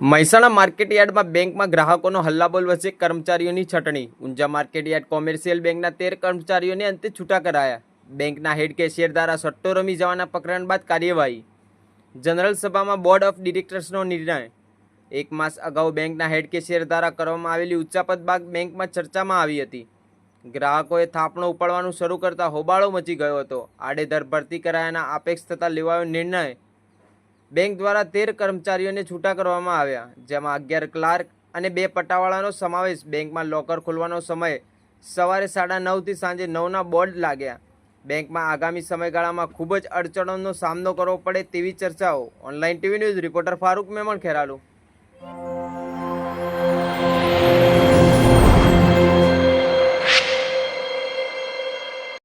મહેસાણા માર્કેટયાર્ડમાં બેંકમાં ગ્રાહકોનો હલ્લાબોલ વચ્ચે કર્મચારીઓની છટણી. ઊંઝા માર્કેટયાર્ડ કોમર્શિયલ બેંકના 13 કર્મચારીઓને અંતે છૂટા કરાયા. બેંકના હેડ કેશિયર દ્વારા સટ્ટો રમી જવાના પકડાણ બાદ કાર્યવાહી. જનરલ સભામાં બોર્ડ ઓફ ડિરેક્ટર્સનો નિર્ણય. 1 માસ અગાઉ બેંકના હેડ કેશિયર દ્વારા કરવામાં આવેલી ઉચ્ચાપત બાદ બેંકમાં ચર્ચામાં આવી હતી. ગ્રાહકોએ થાપણો ઉપાડવાનું શરૂ કરતા હોબાળો મચી ગયો હતો. આડેધડ ભરતી કરાયાના અપેક્ષ થતા લેવાયો નિર્ણય. બેંક દ્વારા 13 કર્મચારીઓને છૂટા કરવામાં આવ્યા, જેમાં 11 ક્લાર્ક અને 2 પટ્ટાવાળાનો સમાવેશ. બેંકમાં લોકર ખોલવાનો સમય સવારે 9:30 થી સાંજે 9ના બોર્ડ લાગ્યા. બેંકમાં આગામી સમયગાળામાં ખૂબ જ અડચણોનો સામનો કરવો પડે તેવી ચર્ચાઓ. Online TV news reporter Farooq Memon, Kheralu.